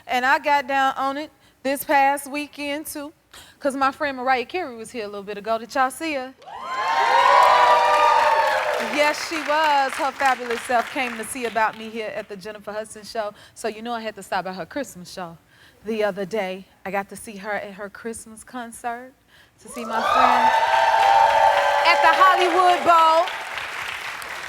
And I got down on it this past weekend, too, because my friend Mariah Carey was here a little bit ago. Did y'all see her? Yes, she was. Her fabulous self came to see about me here at the Jennifer Hudson show. So you know I had to stop at her Christmas show the other day. I got to see her at her Christmas concert, to see my friend at the Hollywood Bowl.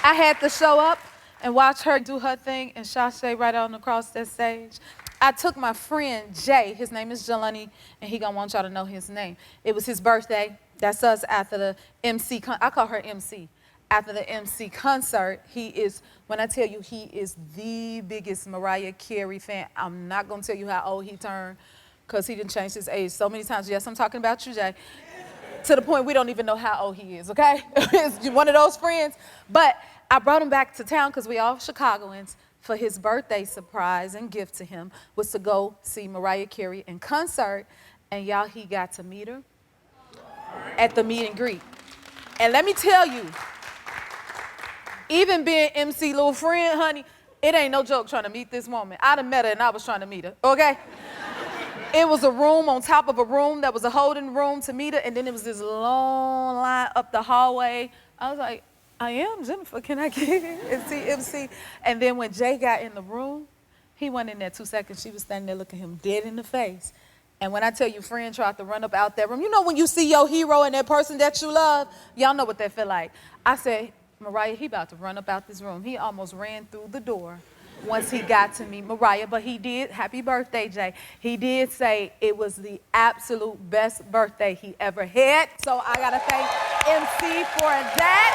I had to show up and watch her do her thing and sashay right on across that stage. I took my friend Jay, his name is Jelani, and he gonna want y'all to know his name. It was his birthday. That's us after the MC, I call her MC. After the MC concert, he is, when I tell you he is the biggest Mariah Carey fan, I'm not gonna tell you how old he turned, because he didn't change his age so many times. Yes, I'm talking about you, Jay. To the point we don't even know how old he is, okay? It's one of those friends. But I brought him back to town because we all Chicagoans. For his birthday surprise and gift to him was to go see Mariah Carey in concert. And y'all, he got to meet her at the meet and greet. And let me tell you, even being MC little friend, honey, it ain't no joke trying to meet this woman. I done met her and I was trying to meet her, okay? It was a room on top of a room that was a holding room to meet her, and then it was this long line up the hallway. I was like, I am Jennifer, can I get in and see MC? And then when Jay got in the room, he went in there 2 seconds. She was standing there looking him dead in the face. And when I tell you, friend tried to run up out that room, you know when you see your hero and that person that you love, y'all know what that feel like. I said, Mariah, he about to run up out this room. He almost ran through the door once he got to meet Mariah, but he did, happy birthday, Jay. He did say it was the absolute best birthday he ever had. So I gotta thank MC for that.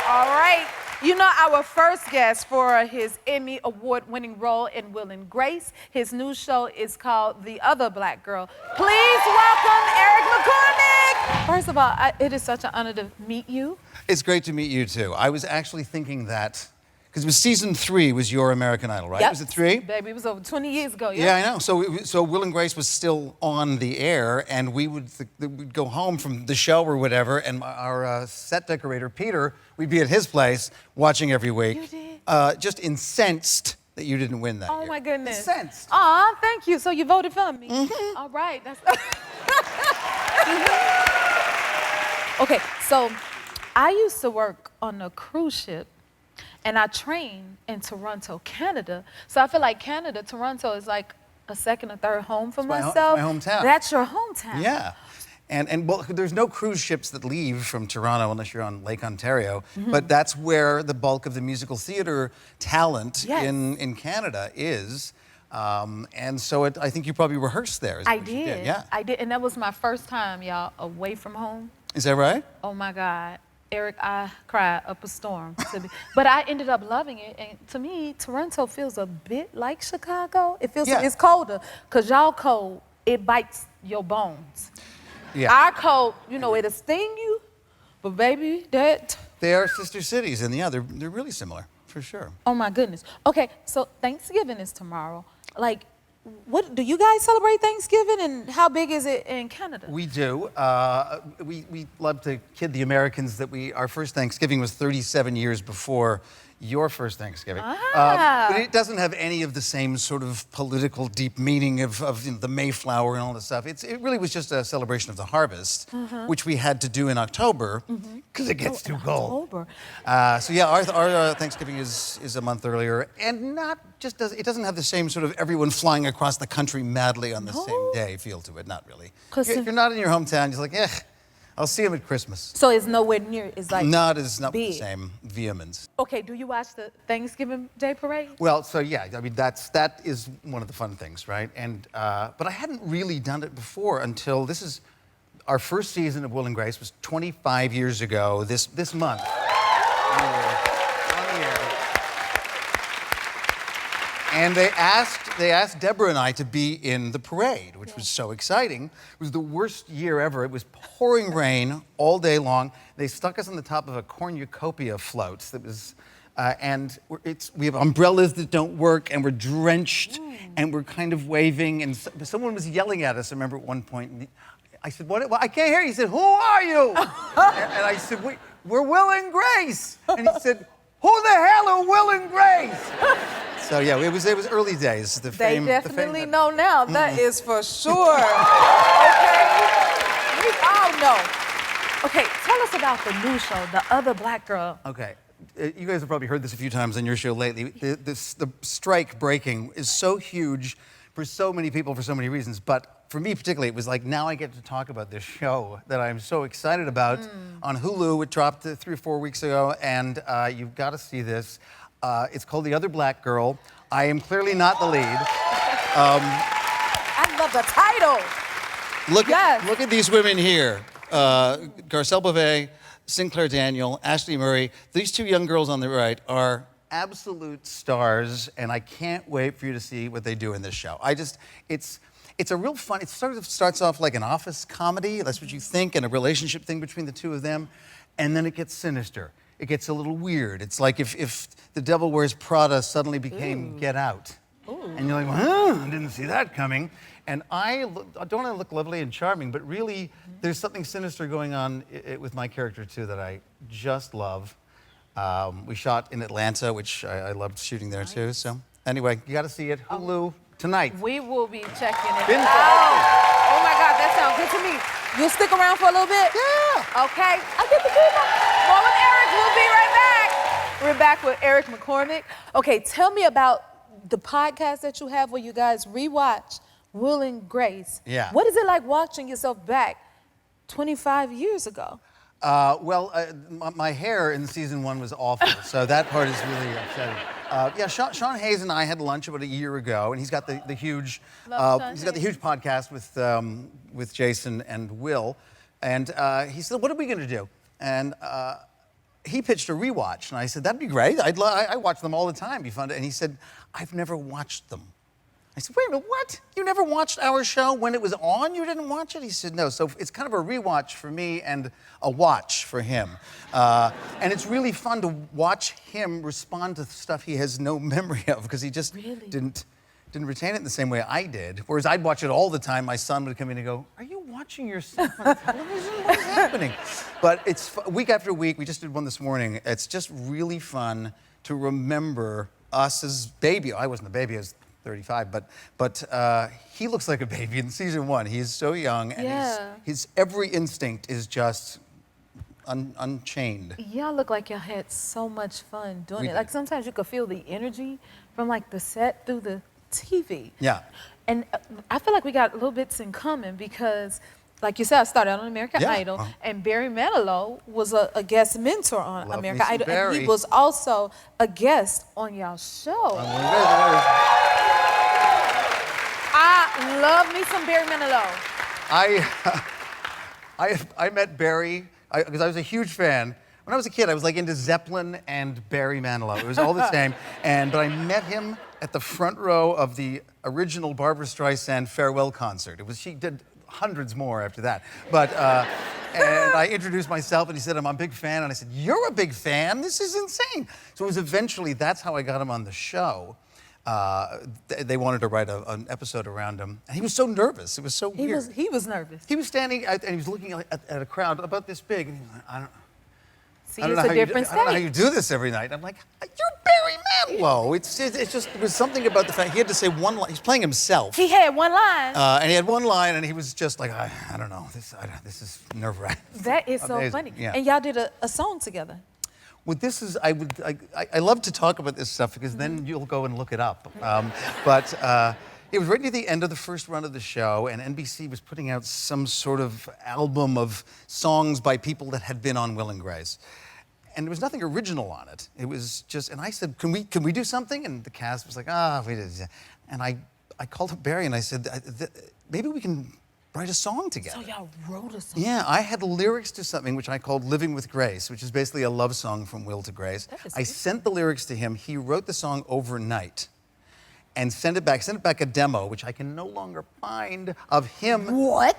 All right. You know, our first guest for his Emmy Award-winning role in Will and Grace, his new show is called The Other Black Girl. Please welcome Eric McCormick. First of all, it is such an honor to meet you. It's great to meet you, too. I was actually thinking that, because it was season 3 was your American Idol, right? Yep. Was it 3? Baby, it was over 20 years ago, Yeah, I know. So Will and Grace was still on the air, and we'd go home from the show or whatever, and our set decorator, Peter, we'd be at his place watching every week. You did? Just incensed that you didn't win that year. Oh, my goodness. Incensed. Aw, thank you. So you voted for me. Mm-hmm. All right. That's... Okay, so I used to work on a cruise ship, and I trained in Toronto, Canada. So I feel like Canada, Toronto is like a second or third home for myself. My hometown. That's your hometown. Yeah. And well, there's no cruise ships that leave from Toronto unless you're on Lake Ontario, but that's where the bulk of the musical theater talent in Canada is. And so I think you probably rehearsed there. I did. Yeah. I did, and that was my first time, y'all, away from home. Is that right? Oh my God. Eric, I cried up a storm. But I ended up loving it. And to me, Toronto feels a bit like Chicago. It feels it's colder. Because y'all cold, it bites your bones. Yeah. Our cold, you know, it'll sting you. But baby, that... They are sister cities, and yeah, they're really similar, for sure. Oh my goodness. Okay, so Thanksgiving is tomorrow. Like, what do you guys celebrate Thanksgiving, and how big is it in Canada? We do. We love to kid the Americans that our first Thanksgiving was 37 years before your first Thanksgiving. But it doesn't have any of the same sort of political deep meaning of the Mayflower and all this stuff. It really was just a celebration of the harvest, which we had to do in October because it gets too cold. So yeah, our Thanksgiving is a month earlier, and it doesn't have the same sort of everyone flying across the country madly on the same day feel to it. Not really. You're not in your hometown. You're like, I'll see him at Christmas. So it's nowhere near, it's like not with the same vehemence. Okay, do you watch the Thanksgiving Day Parade? Well, so yeah, I mean, that is one of the fun things, right? And, but I hadn't really done it before until this is, our first season of Will and Grace was 25 years ago, this month. We were on the air. And they asked Deborah and I to be in the parade, which was so exciting. It was the worst year ever. It was pouring rain all day long. They stuck us on the top of a cornucopia float that was, and we have umbrellas that don't work, and we're drenched, and we're kind of waving, and someone was yelling at us, I remember at one point. And I said, what? I can't hear you. He said, who are you? And I said, we're Will and Grace. And he said, who the hell are Will and Grace? So yeah, it was early days. The They fame, definitely know now. That is for sure. Okay? We all know. Okay, tell us about the new show, The Other Black Girl. Okay. You guys have probably heard this a few times on your show lately. The strike breaking is so huge for so many people for so many reasons. But for me particularly, it was like, now I get to talk about this show that I'm so excited about on Hulu. It dropped 3 or 4 weeks ago, and you've got to see this. It's called The Other Black Girl. I am clearly not the lead. I love the title. Look at these women here. Garcelle Beauvais, Sinclair Daniel, Ashley Murray. These 2 young girls on the right are absolute stars, and I can't wait for you to see what they do in this show. It's a real fun, it sort of starts off like an office comedy, that's what you think, and a relationship thing between the 2 of them, and then it gets sinister. It gets a little weird. It's like if The Devil Wears Prada suddenly became Get Out. And you're like, well, I didn't see that coming. And I don't want to look lovely and charming, but really, there's something sinister going on with my character, too, that I just love. We shot in Atlanta, which I loved shooting there, too. So anyway, you got to see it. Hulu tonight. We will be checking it out. Oh, my God, that sounds good to me. You'll stick around for a little bit? Yeah. Okay. I get the feedback. More with Eric. We'll be right back. We're back with Eric McCormick. Okay, tell me about the podcast that you have where you guys rewatch Will and Grace. Yeah. What is it like watching yourself back 25 years ago? My hair in season 1 was awful, so that part is really upsetting. Yeah, Sean Hayes and I had lunch about a year ago, and he's got the huge podcast with Jason and Will, and he said, "What are we going to do?" And he pitched a rewatch, and I said, "That'd be great. I watch them all the time. It'd be fun." And he said, "I've never watched them." I said, "Wait a minute, what? You never watched our show when it was on? You didn't watch it?" He said, "No." So it's kind of a rewatch for me and a watch for him. And it's really fun to watch him respond to stuff he has no memory of, because he just didn't retain it in the same way I did. Whereas I'd watch it all the time. My son would come in and go, "Are you watching yourself on television? What is happening?" But it's week after week. We just did one this morning. It's just really fun to remember us as baby. I wasn't a baby. I was 35, but he looks like a baby in season 1. He is so young, and his every instinct is just unchained. Y'all look like y'all had so much fun doing it. Like sometimes you could feel the energy from like the set through the TV. Yeah. And I feel like we got little bits in common because, like you said, I started on American Idol, and Barry Manilow was a guest mentor on American Idol, and he was also a guest on y'all show. I love me some Barry Manilow. I met Barry because I was a huge fan. When I was a kid, I was like into Zeppelin and Barry Manilow. It was all the same. But I met him at the front row of the original Barbra Streisand farewell concert. She did hundreds more after that. But and I introduced myself, and he said, "I'm a big fan." And I said, "You're a big fan? This is insane." So it was eventually, that's how I got him on the show. They wanted to write an episode around him. And he was so nervous. It was so weird. He was nervous. He was standing and he was looking at a crowd about this big, and he was like, I don't know how you do this every night. I'm like, "You're Barry Manilow." It's just, there was something about the fact he had to say one line. He's playing himself. He had one line. And he had one line, and he was just like, I don't know. This is nerve-wracking. That is so funny. Yeah. And y'all did a song together. Well, this is, I love to talk about this stuff because then you'll go and look it up. It was right near the end of the first run of the show, and NBC was putting out some sort of album of songs by people that had been on Will and Grace. And there was nothing original on it. It was just, and I said, can we do something? And the cast was like, we did. And I called up Barry and I said, maybe we can write a song together. So y'all wrote a song? Yeah, I had lyrics to something which I called Living with Grace, which is basically a love song from Will to Grace. I sent the lyrics to him. He wrote the song overnight and sent it back a demo, which I can no longer find, of him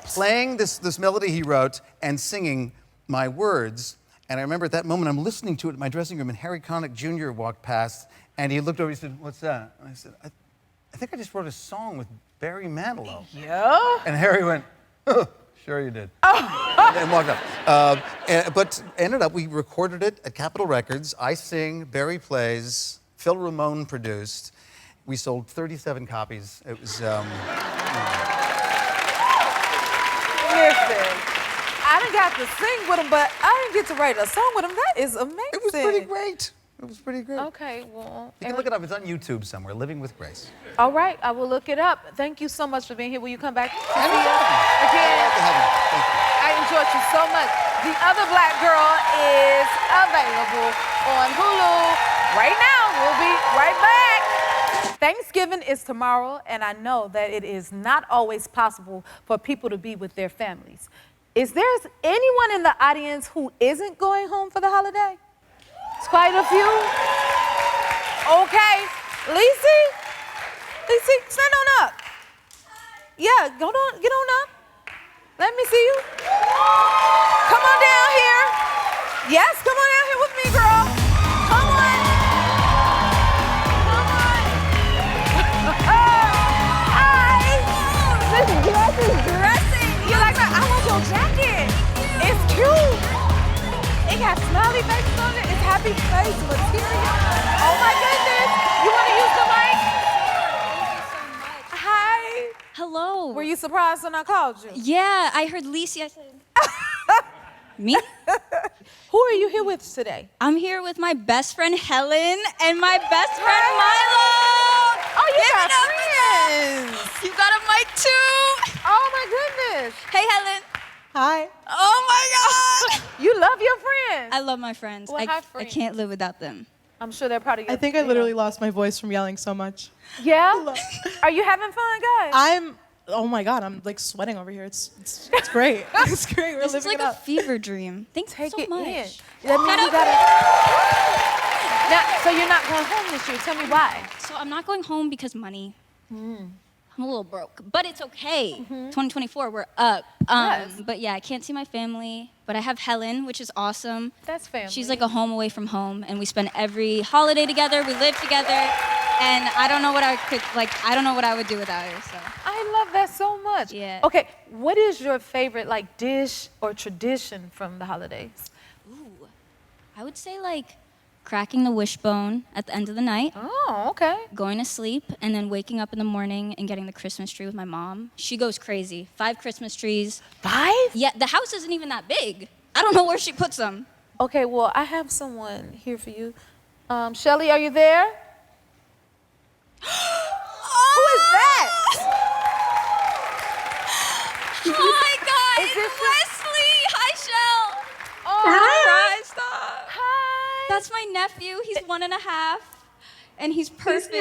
playing this melody he wrote and singing my words. And I remember at that moment, I'm listening to it in my dressing room, and Harry Connick Jr. walked past, and he looked over, he said, "What's that?" And I said, I think I just wrote a song with Barry Manilow. Yeah? And Harry went, "Oh, sure you did." And walked up. But ended up, we recorded it at Capitol Records. I sing, Barry plays, Phil Ramone produced. We sold 37 copies. It was, Listen, I done got to sing with him, but I didn't get to write a song with him. That is amazing. it was pretty great. It was pretty great. Okay, well. You can look it up. It's on YouTube somewhere. Living with Grace. All right, I will look it up. Thank you so much for being here. Will you come back to see us Anytime. again? Glad to have you. Thank you. I enjoyed you so much. The other black girl is available on Hulu right now. We'll be right back. Thanksgiving is tomorrow, and I know that it is not always possible for people to be with their families. Is there anyone in the audience who isn't going home for the holiday? It's quite a few. Okay, Lacey, stand on up. Yeah, get on up. Let me see you. Come on down here. Yes, come on down here with me, girl. Come on. Come on. Hi. This dress is dressing. You like that? I want your jacket. It's cute. It got smiley faces on it. It's happy face material. Oh my goodness. You want to use the mic? Hi. Hello. Were you surprised when I called you? Yeah, I heard Lisi. I said, me? Who are you here with today? I'm here with my best friend Helen and my best friend Milo. Oh, you Give got it up for them. friends. You got a mic too. Oh my goodness. Hey Helen. Hi. Oh my God. You love your friends. I love my friends. Well, hi, I friends. can't live without them. I'm sure they're proud of you. I think I literally lost my voice from yelling so much. Yeah? Are you having fun, guys? Oh my God, I'm like sweating over here. It's great. It's great. We're This is living like it a up. fever dream. Thanks Take so it much. in. That means you gotta. Now, so you're not going home this year. Tell me why. So I'm not going home because money. I'm a little broke, but it's okay. 2024, we're up. Yes. But yeah, I can't see my family, but I have Helen, which is awesome. That's family. She's like a home away from home, and we spend every holiday together. We live together, and I don't know what I don't know what I would do without her. So I love that so much. Yeah. Okay, what is your favorite like dish or tradition from the holidays? ooh, I would say like cracking the wishbone at the end of the night, Oh, okay. going to sleep, and then waking up in the morning and getting the Christmas tree with my mom. She goes crazy. 5 Christmas trees. 5? Yeah, the house isn't even that big. I don't know where she puts them. Okay, well, I have someone here for you. Shelly, are you there? Who is that? Hi guys, Is this Wesley. Hi, Shell. Oh, Hi. Stop. Hi. That's my nephew. He's 1.5, and he's perfect.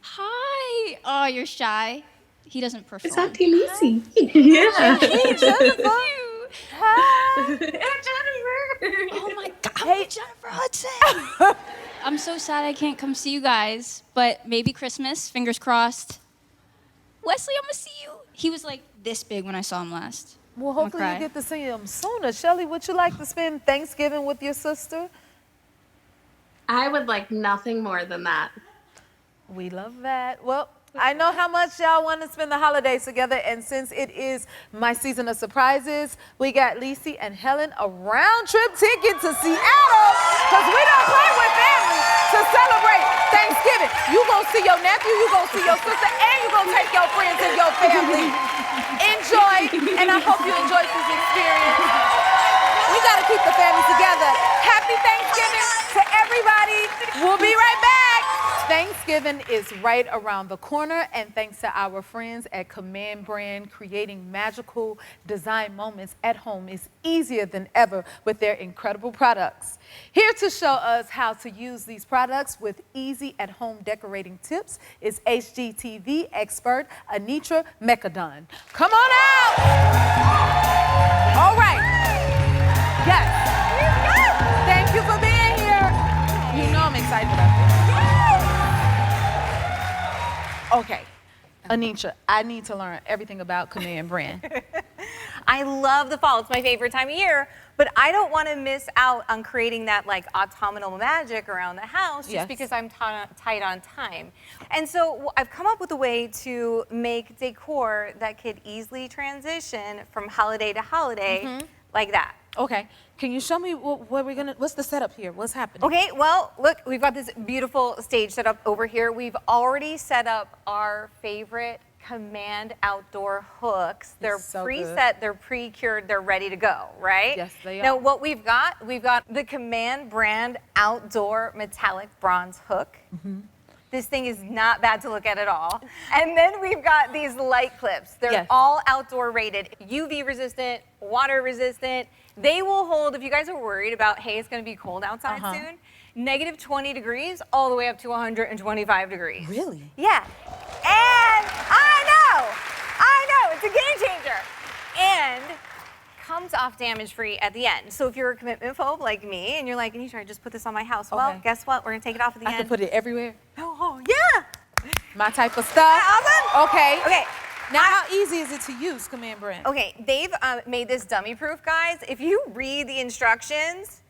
Hi. Oh, you're shy. He doesn't perform. It's Auntie Lucy. Yeah. Hey, Jennifer. You. Hi. Jennifer. Oh my God. Hey. Jennifer Hudson. I'm so sad I can't come see you guys, but maybe Christmas. Fingers crossed. Wesley, I'm gonna see you. He was like this big when I saw him last. Well, I'ma hopefully you cry. get to see him sooner. Shelly, would you like to spend Thanksgiving with your sister? I would like nothing more than that. We love that. Well, I know how much y'all want to spend the holidays together, and since it is my season of surprises, we got Lisi and Helen a round-trip ticket to Seattle, because we don't play with family to celebrate Thanksgiving. You gonna see your nephew, you gonna see your sister, and you gonna take your friends and your family. Enjoy, and I hope you enjoy this experience. We gotta keep the family together. Happy Thanksgiving to everybody. We'll be right back. Thanksgiving is right around the corner, and thanks to our friends at Command Brand, creating magical design moments at home is easier than ever with their incredible products. Here to show us how to use these products with easy at-home decorating tips is HGTV expert Anitra Mekadon. Come on out! All right. Yes. Thank you for being here. You know I'm excited about this. Okay, Anitra, I need to learn everything about Command Brand. I love the fall. It's my favorite time of year, but I don't want to miss out on creating that like autumnal magic around the house just Yes. because I'm tight on time. And so I've come up with a way to make decor that could easily transition from holiday to holiday like that. Okay. Can you show me what's the setup here? What's happening? Okay, well, look, we've got this beautiful stage set up over here. We've already set up our favorite Command outdoor hooks. They're so preset, good. they're pre-cured, they're ready to go, right? Yes, they Now, are. what we've got the Command brand outdoor metallic bronze hook. This thing is not bad to look at all. And then we've got these light clips. They're Yes. all outdoor rated, UV resistant, water resistant. They will hold, if you guys are worried about, hey, it's gonna be cold outside soon, negative 20 degrees all the way up to 125 degrees. Really? Yeah. And I know, it's a game changer. And comes off damage free at the end. So if you're a commitment phobe like me and you're like, Anisha, I just put this on my house. Well, Okay. guess what? We're gonna take it off at the I end. can put it everywhere. Oh, yeah. My type of stuff. Awesome. Okay. Okay. Now, how easy is it to use, Command brand? Okay, they've made this dummy proof, guys. If you read the instructions,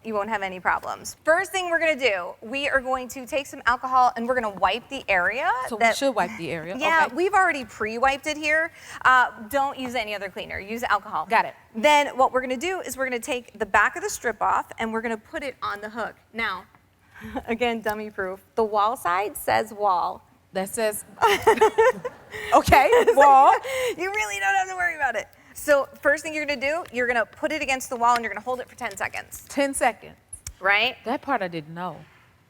you won't have any problems. First thing we're gonna do, we are going to take some alcohol and we're gonna wipe the area. So we should wipe the area. Yeah, Okay. we've already pre-wiped it here. Don't use any other cleaner, use alcohol. Got it. Then what we're gonna do is we're gonna take the back of the strip off and we're gonna put it on the hook. Now, again, dummy proof. The wall side says wall. That says, okay, wall. You really don't have to worry about it. So first thing you're gonna do, you're gonna put it against the wall and you're gonna hold it for 10 seconds, 10 seconds. right? That part I didn't know.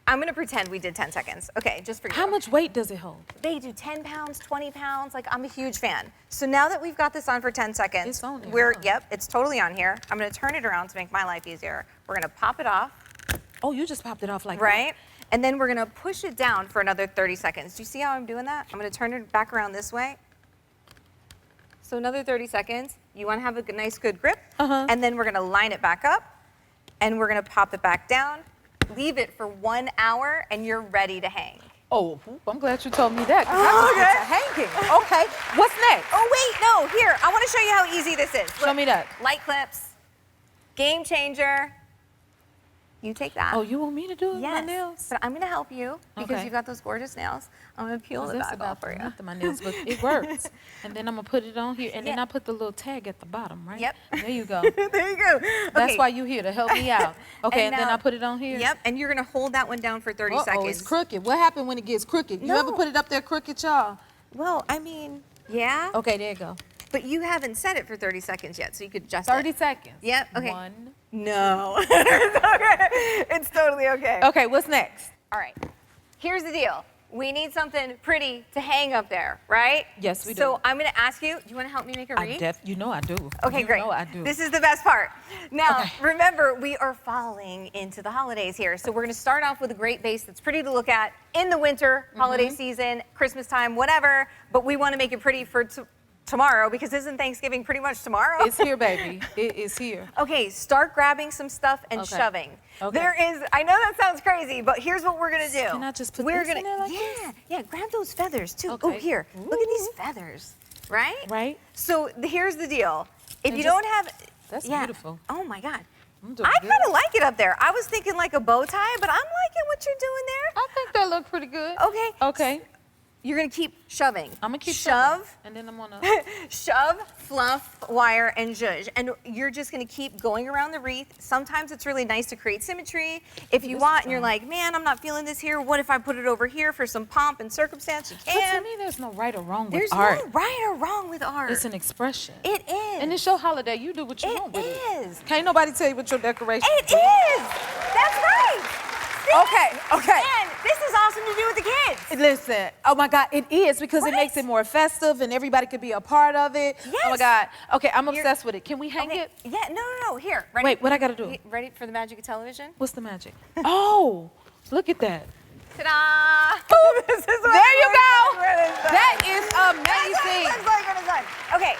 I'm gonna pretend we did 10 seconds. Okay, just for you. How much weight does it hold? They do 10 pounds, 20 pounds, like I'm a huge fan. So now that we've got this on for 10 seconds, It's on there, huh? yep, it's totally on here. I'm gonna turn it around to make my life easier. We're gonna pop it off, Oh, you just popped it off like right? And then we're gonna push it down for another 30 seconds. Do you see how I'm doing that? I'm gonna turn it back around this way. So another 30 seconds. You wanna have a nice good grip. And then we're gonna line it back up and we're gonna pop it back down, leave it for 1 hour and you're ready to hang. Oh, I'm glad you told me that. 'Cause I was Okay. hanging. Okay, what's next? Oh wait, no, here, I wanna show you how easy this is. Show me that. Light clips, game changer. You take that. Oh, you want me to do it? yes. My nails? But I'm gonna help you because Okay. you've got those gorgeous nails. I'm gonna peel the That's back about off for you. nothing, my nails, but it works. And then I'm gonna put it on here, and then Yeah. I put the little tag at the bottom, right? Yep. There you go. There you go. That's Okay. why you're here, to help me out. Okay, and then now- I put it on here. Yep, and you're gonna hold that one down for 30 Oh, seconds. it's crooked. What happened when it gets crooked? You ever No. put it up there crooked, y'all? Well, I mean, yeah, Okay, there you go. but you haven't set it for 30 seconds yet, so you could adjust 30 it. seconds. Yep, okay. 1. No. It's okay. It's totally okay. Okay, what's next? All right. Here's the deal. We need something pretty to hang up there, right? Yes, we do. So I'm going to ask you, do you want to help me make a wreath? You know I do. Okay, you great. know I do. This is the best part. Now, Okay. remember, we are falling into the holidays here. So we're going to start off with a great base that's pretty to look at in the winter, Mm-hmm. holiday season, Christmas time, whatever. But we want to make it pretty for tomorrow because isn't Thanksgiving pretty much tomorrow? It's here, baby. It is here. Okay, start grabbing some stuff and Okay. shoving. Okay. There is, I know that sounds crazy, but here's what we're gonna do. Can I just put we're this in there like yeah, grab those feathers too. Oh, Okay. here, look at these feathers, right? Right? So here's the deal. If And you just- don't have, That's yeah. beautiful. Oh my God. I'm doing I good. kind of like it up there. I was thinking like a bow tie, but I'm liking what you're doing there. I think that looked pretty good. Okay. Okay. You're gonna keep shoving. I'm gonna keep shove. shoving, and then I'm gonna. Shove, fluff, wire, and zhuzh. And you're just gonna keep going around the wreath. Sometimes it's really nice to create symmetry. If you This want is and you're fun. like, man, I'm not feeling this here, what if I put it over here for some pomp and circumstance? You But to can. me, there's no right or wrong There's with art. no right or wrong with art. It's an expression. It is. And it's your holiday. You do what you want with It it. is. Can't nobody tell you what your decoration It is. That's right. See? Okay, okay. And this is awesome to do with the kids. Listen, oh my God, it is because it Right? makes it more festive and everybody could be a part of it. Oh my Yes. God. Okay, I'm You're- obsessed with it. Can we hang Okay. it? Yeah, no. Here, ready? Wait, what I gotta do? Ready for the magic of television? What's the magic? Oh, look at that. Ta-da! This is what There you it go. looks like. That is That's what it amazing. looks like when it's done. Okay,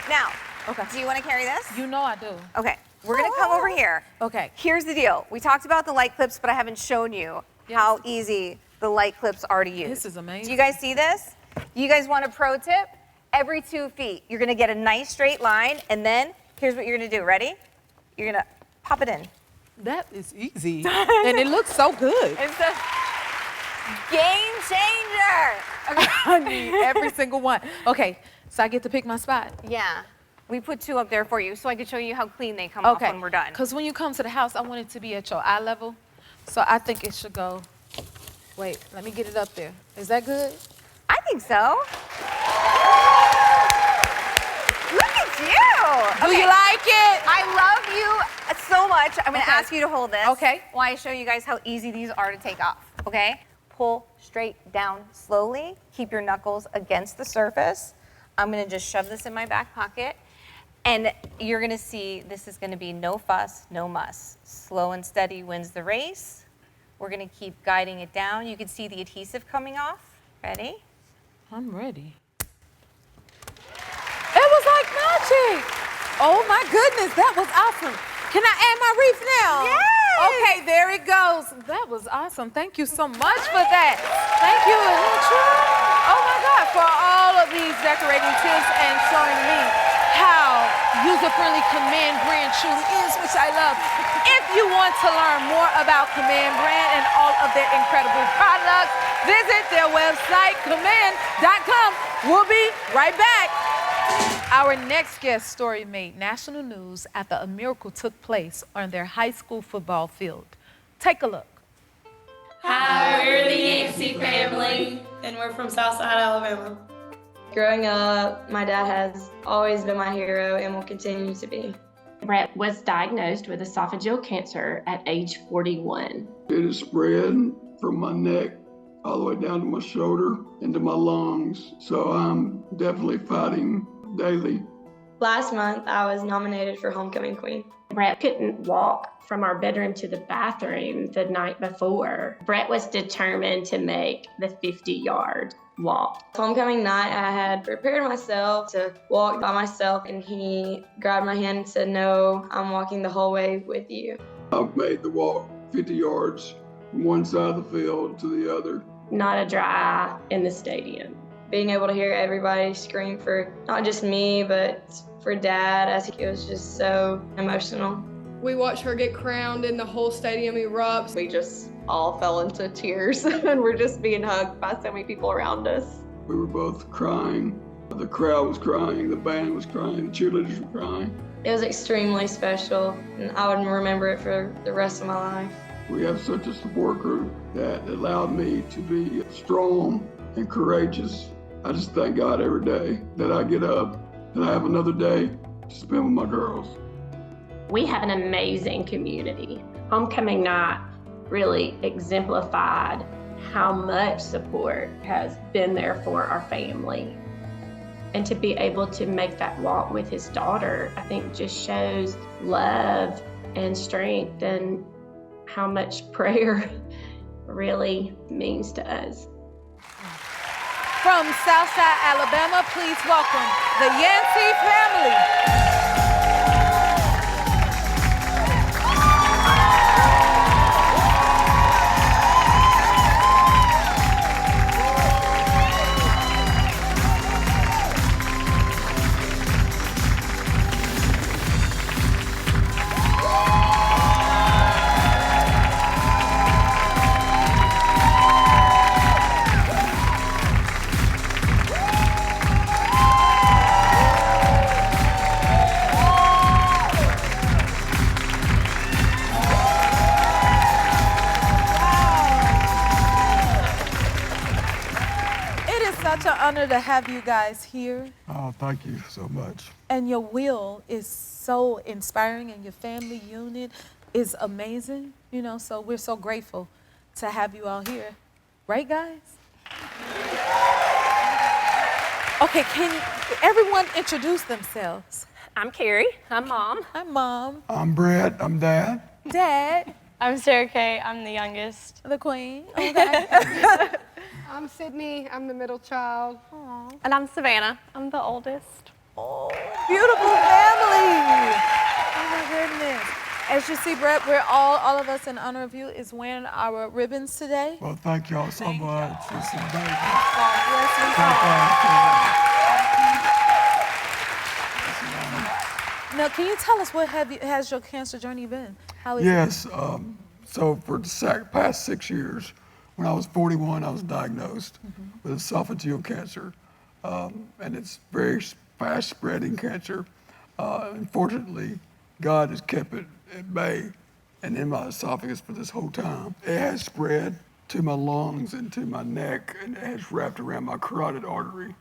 now, Okay. do you want to carry this? You know I do. Okay, we're gonna come over here. Okay. Here's the deal. We talked about the light clips, but I haven't shown you Yes. how easy the light clips are to use. This is amazing. Do you guys see this? You guys want a pro tip? Every 2 feet, you're gonna get a nice straight line, and then here's what you're gonna do. Ready? You're gonna pop it in. That is easy. And it looks so good. It's a game changer. Okay. I need every single one. Okay, so I get to pick my spot. Yeah. We put 2 up there for you so I could show you how clean they come off when we're done. Because when you come to the house, I want it to be at your eye level. So I think it should go, wait, let me get it up there. Is that good? I think so. Look at you. Do you like it? I love you so much. I'm gonna ask you to hold this. Okay. While I show you guys how easy these are to take off, okay? Pull straight down slowly. Keep your knuckles against the surface. I'm gonna just shove this in my back pocket. And you're gonna see this is gonna be no fuss, no muss. Slow and steady wins the race. We're gonna keep guiding it down. You can see the adhesive coming off. Ready? I'm ready. It was like magic. Oh my goodness, that was awesome. Can I add my wreath now? Yes. Okay, there it goes. That was awesome. Thank you so much for that. Thank you, Anitra. Oh my God, for all of these decorating tips and showing me how user-friendly Command brand truly is, which I love. If you want to learn more about Command brand and all of their incredible products, visit their website, command.com. We'll be right back. Our next guest story made national news after a miracle took place on their high school football field. Take a look. Hi, we're the Yancey family, and we're from Southside, Alabama. Growing up, my dad has always been my hero and will continue to be. Brett was diagnosed with esophageal cancer at age 41. It has spread from my neck all the way down to my shoulder into my lungs. So I'm definitely fighting daily. Last month, I was nominated for Homecoming Queen. Brett couldn't walk from our bedroom to the bathroom the night before. Brett was determined to make the 50-yard walk. Homecoming night, I had prepared myself to walk by myself, and he grabbed my hand and said, "No, I'm walking the whole way with you." I've made the walk 50 yards from one side of the field to the other. Not a dry eye in the stadium. Being able to hear everybody scream for not just me, but for Dad, I think it was just so emotional. We watched her get crowned and the whole stadium erupts. We just all fell into tears and we're just being hugged by so many people around us. We were both crying. The crowd was crying, the band was crying, the cheerleaders were crying. It was extremely special, and I would remember it for the rest of my life. We have such a support group that allowed me to be strong and courageous. I just thank God every day that I get up, that I have another day to spend with my girls. We have an amazing community. Homecoming night really exemplified how much support has been there for our family. And to be able to make that walk with his daughter, I think just shows love and strength and how much prayer really means to us. From Southside, Alabama, please welcome the Yancey family. Such an honor to have you guys here. Oh, thank you so much. And your will is so inspiring, and your family unit is amazing, you know, so we're so grateful to have you all here. Right, guys? Okay, can everyone introduce themselves? I'm Carrie. I'm Mom. I'm Mom. I'm Brett. I'm Dad. Dad. I'm Sarakate. I'm the youngest. The Queen. Okay. I'm Sydney. I'm the middle child. Aww. And I'm Savannah. I'm the oldest. Oh, beautiful family. Oh my goodness. As you see, Brett, we're all of us in honor of you is wearing our ribbons today. Well, thank y'all so much. This is amazing. Now, can you tell us what has your cancer journey been? How is Yes. So for the past 6 years, when I was 41, I was diagnosed with esophageal cancer, and it's very fast-spreading cancer. Unfortunately, God has kept it at bay and in my esophagus for this whole time. It has spread to my lungs and to my neck, and it has wrapped around my carotid artery.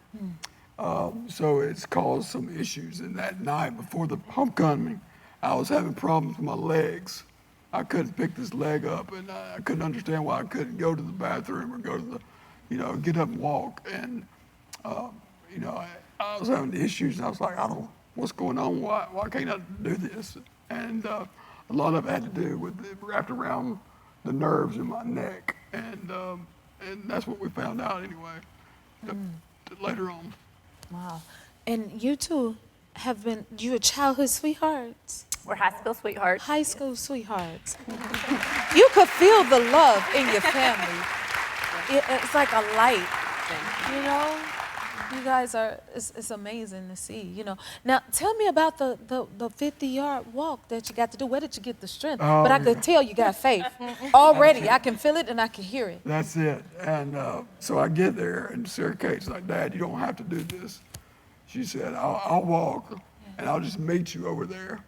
So it's caused some issues. And that night before the homecoming, I was having problems with my legs. I couldn't pick this leg up, and I couldn't understand why I couldn't go to the bathroom or go to the, get up and walk. And, I was having issues, and I was like, what's going on? Why can't I do this? And a lot of it had to do with it wrapped around the nerves in my neck. And that's what we found out anyway, later on. Wow. And you two have been, you're childhood sweethearts. We're high school sweethearts. High school sweethearts. You could feel the love in your family. It's like a light, you know? You guys are, it's amazing to see, Now, tell me about the 50-yard walk that you got to do. Where did you get the strength? But I could tell you got faith. Already, I can feel it and I can hear it. That's it. And so I get there, and Sarakate's like, Dad, you don't have to do this. She said, I'll walk, and I'll just meet you over there.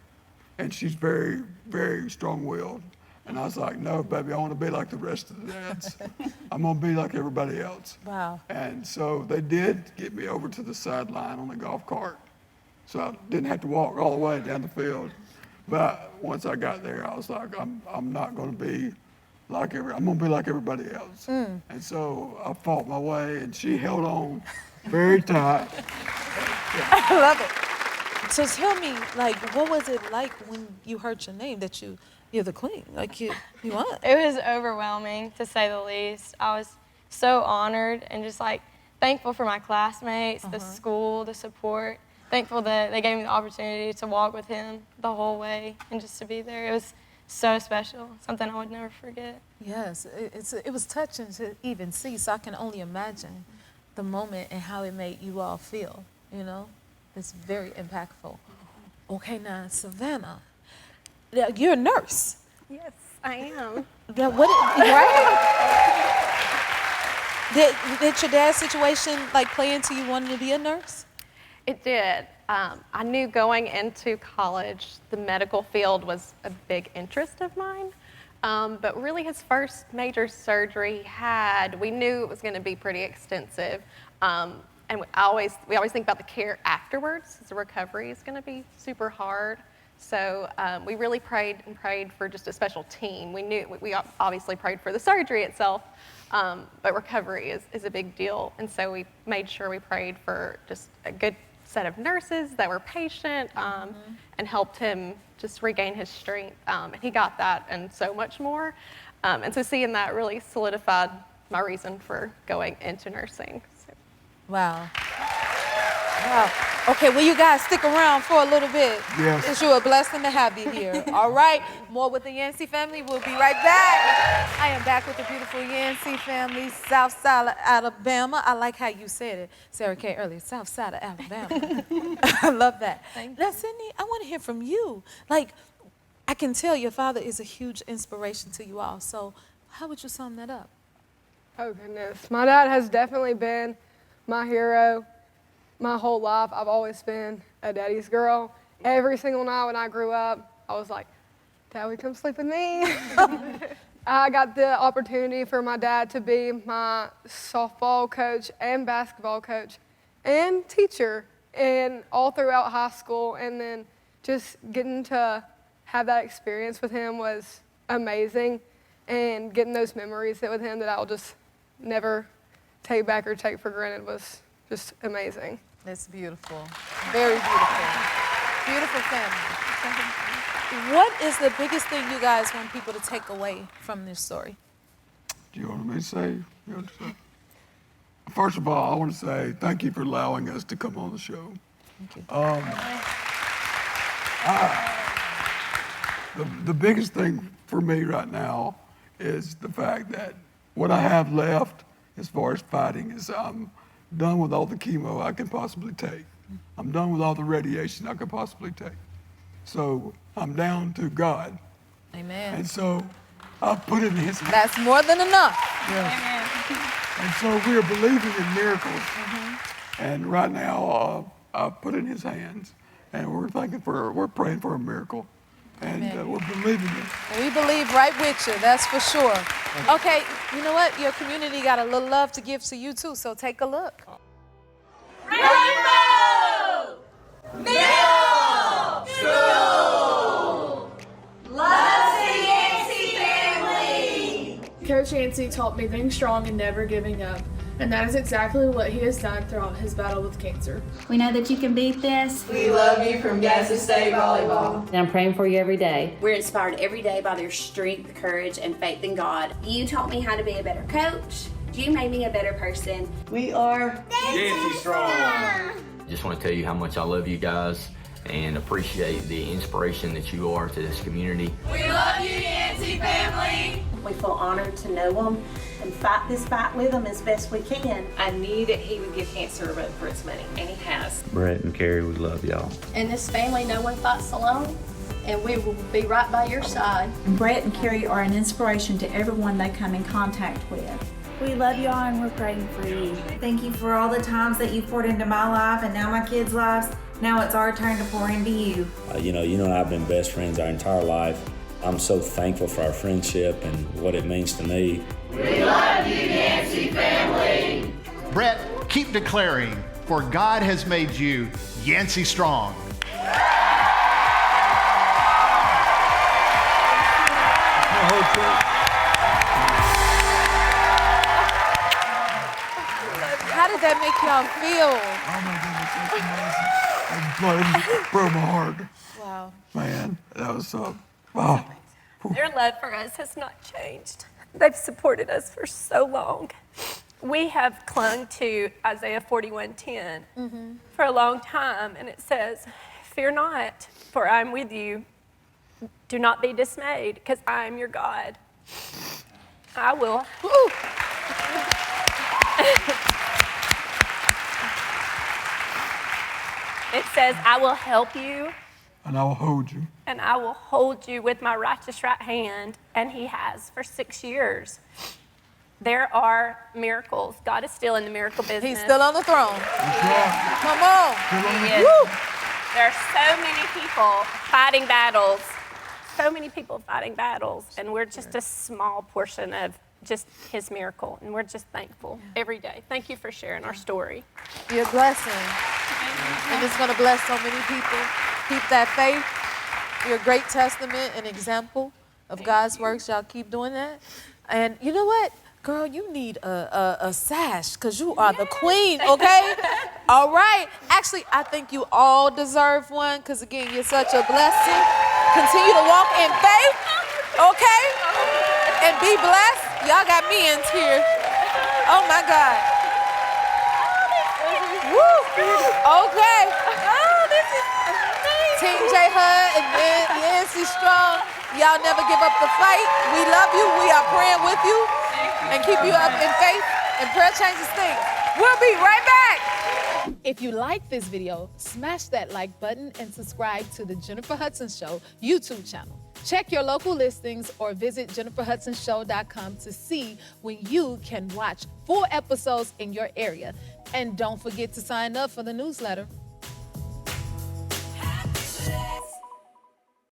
And she's very, very strong-willed. And I was like, no, baby, I want to be like the rest of the dads. I'm going to be like everybody else. Wow. And so they did get me over to the sideline on the golf cart. So I didn't have to walk all the way down the field. But once I got there, I was like, I'm not going to be like I'm going to be like everybody else. And so I fought my way, and she held on very tight. I love it. So tell me, what was it like when you heard your name, that you're the queen? You won. It was overwhelming, to say the least. I was so honored and just thankful for my classmates, the school, the support. Thankful that they gave me the opportunity to walk with him the whole way and just to be there. It was so special, something I would never forget. Yes, it was touching to even see, so I can only imagine the moment and how it made you all feel, It's very impactful. Okay, now, Savannah, you're a nurse. Yes, I am. Now, did your dad's situation play into you wanting to be a nurse? It did. I knew going into college, the medical field was a big interest of mine. But really his first major surgery we knew it was going to be pretty extensive. And we always think about the care afterwards, because the recovery is going to be super hard. So we really prayed for just a special team. We obviously prayed for the surgery itself, but recovery is a big deal. And so we made sure we prayed for just a good set of nurses that were patient and helped him just regain his strength. And he got that and so much more. And so seeing that really solidified my reason for going into nursing. So. Wow. Wow. Okay, well, you guys stick around for a little bit. Yes. It's a blessing to have you here. All right, more with the Yancey family. We'll be right back. I am back with the beautiful Yancey family, Southside of Alabama. I like how you said it, Sarakate, earlier, Southside of Alabama. I love that. Thank you. Now, Syndey, I want to hear from you. I can tell your father is a huge inspiration to you all. So how would you sum that up? Oh, goodness. My dad has definitely been my hero. My whole life, I've always been a daddy's girl. Every single night when I grew up, I was like, Dad, will you come sleep with me? I got the opportunity for my dad to be my softball coach and basketball coach and teacher, and all throughout high school. And then just getting to have that experience with him was amazing, and getting those memories with him that I'll just never take back or take for granted was just amazing. It's beautiful. Very beautiful. Beautiful family. What is the biggest thing you guys want people to take away from this story? Do you want me to say? First of all, I want to say thank you for allowing us to come on the show. Thank you. The biggest thing for me right now is the fact that what I have left as far as fighting is I'm done with all the chemo I can possibly take. I'm done with all the radiation I could possibly take. So I'm down to God. Amen. And so I've put it in his hands. That's more than enough. Yes. And so we are believing in miracles. And right now, I've put it in his hands. and we're praying for a miracle, and we're believing it. We believe right with you, that's for sure. Okay, you know what? Your community got a little love to give to you too, so take a look. Rainbow! Middle School! Loves the Yancey family! Coach Yancey taught me being strong and never giving up. And that is exactly what he has done throughout his battle with cancer. We know that you can beat this. We love you from Yancey State Volleyball. And I'm praying for you every day. We're inspired every day by their strength, courage, and faith in God. You taught me how to be a better coach. You made me a better person. We are Yancey Strong. Just want to tell you how much I love you guys and appreciate the inspiration that you are to this community. We love you, Yancey family. We feel honored to know them and fight this fight with them as best we can. I knew that he would give cancer a run for its money, and he has. Brett and Carrie, we love y'all. In this family, no one fights alone, and we will be right by your side. Brett and Carrie are an inspiration to everyone they come in contact with. We love y'all and we're praying for you. Thank you for all the times that you've poured into my life and now my kids' lives. Now it's our turn to pour into you. You know, I've been best friends our entire life. I'm so thankful for our friendship and what it means to me. We love you, Yancey family. Brett, keep declaring, for God has made you Yancey Strong. How did that make y'all feel? Oh my goodness, it broke my heart. Wow. Man, that was wow. Their love for us has not changed. They've supported us for so long. We have clung to Isaiah 41:10 for a long time, and it says, "Fear not, for I am with you. Do not be dismayed, because I am your God. I will." It says, "I will help you. And I will hold you. And I will hold you with my righteous right hand," and he has for 6 years. There are miracles. God is still in the miracle business. He's still on the throne. Come on. He is. Woo. There are so many people fighting battles, and we're just a small portion of just his miracle, and we're just thankful every day. Thank you for sharing our story. You're a blessing. And it's going to bless so many people. Keep that faith. You're a great testament and example of God's works. Y'all keep doing that. And you know what? Girl, you need a sash because you are the queen, okay? All right. Actually, I think you all deserve one because, again, you're such a blessing. Continue to walk in faith, okay? And be blessed. Y'all got me in tears. Oh, my God. Woo. Okay. Oh, this is amazing. Team J Hud and Yancey Strong. Y'all never give up the fight. We love you. We are praying with you and keep you up in faith, and prayer changes things. We'll be right back. If you like this video, smash that like button and subscribe to the Jennifer Hudson Show YouTube channel. Check your local listings or visit jenniferhudsonshow.com to see when you can watch full episodes in your area. And don't forget to sign up for the newsletter.